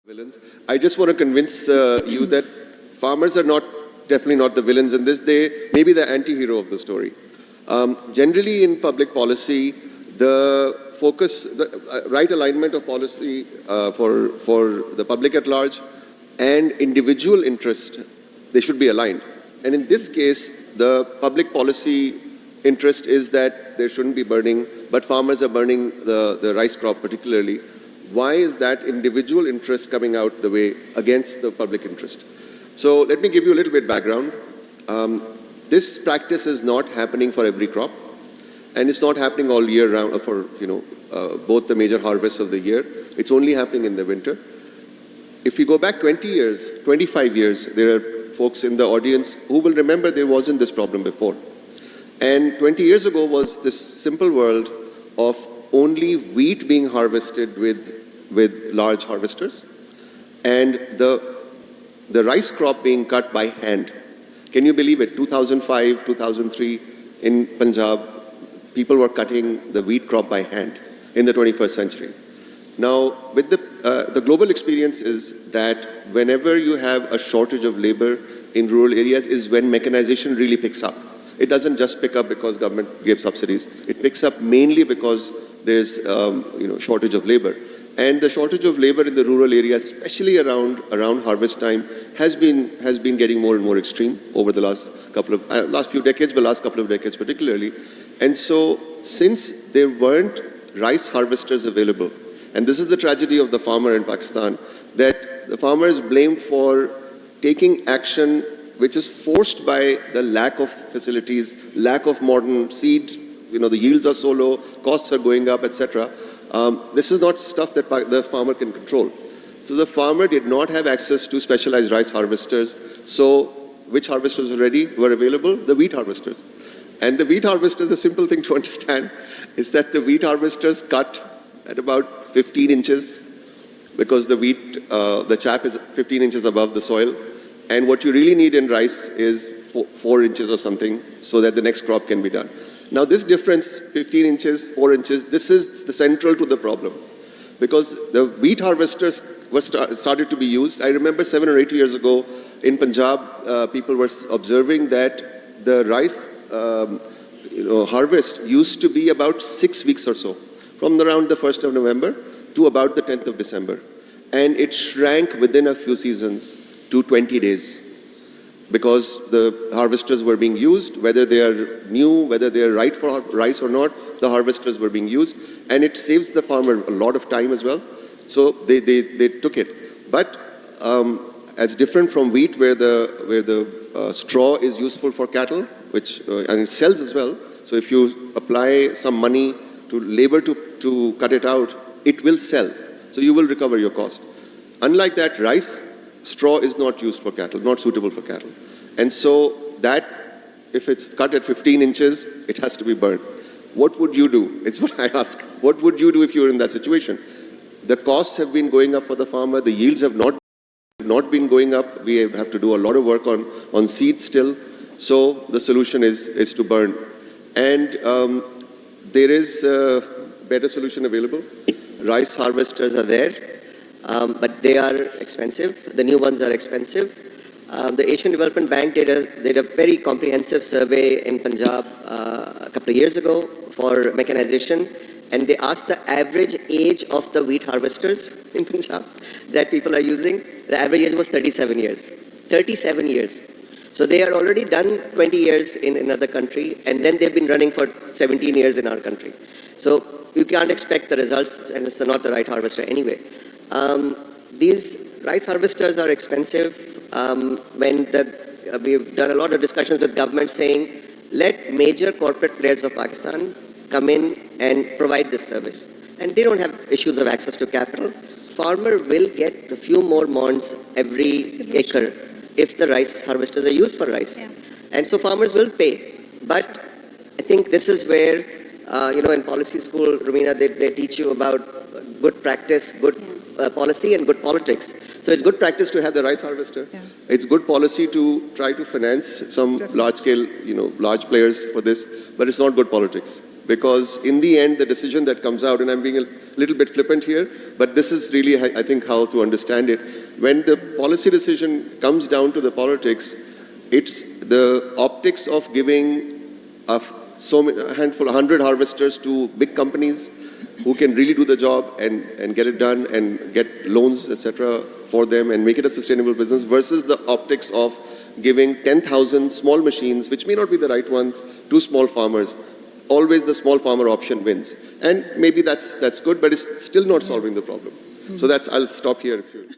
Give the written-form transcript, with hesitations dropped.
Villains. I just want to convince you that farmers are definitely not the villains in this. They may be the anti-hero of the story. Generally, in public policy, the focus, the right alignment of policy for the public at large and individual interest, they should be aligned. And in this case, the public policy interest is that there shouldn't be burning, but farmers are burning the rice crop particularly. Why is that individual interest coming out the way against the public interest? So let me give you a little bit background. This practice is not happening for every crop, and it's not happening all year round for both the major harvests of the year. It's only happening in the winter. If you go back 20 years, 25 years, there are folks in the audience who will remember there wasn't this problem before. And 20 years ago was this simple world of only wheat being harvested with large harvesters and the rice crop being cut by hand. Can you believe it? 2005, 2003 in Punjab, people were cutting the wheat crop by hand in the 21st century. Now, with the global experience is that whenever you have a shortage of labor in rural areas is when mechanization really picks up. It doesn't just pick up because government gives subsidies. It picks up mainly because there's shortage of labor. And the shortage of labor in the rural areas, especially around harvest time, has been getting more and more extreme over the last few decades, but last couple of decades particularly. And so, since there weren't rice harvesters available, and this is the tragedy of the farmer in Pakistan, that the farmer is blamed for taking action which is forced by the lack of facilities, lack of modern seed. The yields are so low, costs are going up, etc. This is not stuff that the farmer can control. So the farmer did not have access to specialized rice harvesters. So which harvesters were available? The wheat harvesters. And the wheat harvesters, the simple thing to understand is that the wheat harvesters cut at about 15 inches because the chaff is 15 inches above the soil. And what you really need in rice is 4 inches or something so that the next crop can be done. Now this difference, 15 inches, 4 inches, this is the central to the problem. Because the wheat harvesters started to be used. I remember 7 or 8 years ago in Punjab, people were observing that the rice harvest used to be about 6 weeks or so, from around the 1st of November to about the 10th of December. And it shrank within a few seasons to 20 days because the harvesters were being used, whether they are new, whether they are right for rice or not, the harvesters were being used, and it saves the farmer a lot of time as well. So they took it. But as different from wheat, where the straw is useful for cattle, and it sells as well. So if you apply some money to labor to cut it out, it will sell. So you will recover your cost. Unlike that, rice straw is not used for cattle, not suitable for cattle. And so that, if it's cut at 15 inches, it has to be burned. What would you do? It's what I ask. What would you do if you were in that situation? The costs have been going up for the farmer. The yields have not been going up. We have to do a lot of work on seed still. So the solution is to burn. And there is a better solution available. Rice harvesters are there. But they are expensive. The new ones are expensive. The Asian Development Bank did a very comprehensive survey in Punjab a couple of years ago for mechanization, and they asked the average age of the wheat harvesters in Punjab that people are using. The average age was 37 years. 37 years. So they are already done 20 years in another country, and then they've been running for 17 years in our country. So you can't expect the results, and it's not the right harvester anyway. These rice harvesters are expensive. We've done a lot of discussions with government saying, let major corporate players of Pakistan come in and provide this service. And they don't have issues of access to capital. Farmer will get a few more monds every acre if the rice harvesters are used for rice. Yeah. And so farmers will pay. But I think this is where, in policy school, Rumina, they teach you about good practice, good policy and good politics. So it's good practice to have the rice harvester. Yeah. It's good policy to try to finance some large-scale, large players for this, but it's not good politics. because in the end, the decision that comes out, and I'm being a little bit flippant here, but this is really, I think, how to understand it. When the policy decision comes down to the politics, it's the optics of giving a handful, 100 harvesters to big companies who can really do the job and get it done and get loans, etc., for them and make it a sustainable business versus the optics of giving 10,000 small machines, which may not be the right ones, to small farmers. Always the small farmer option wins. And maybe that's good, but it's still not solving the problem. So I'll stop here if you...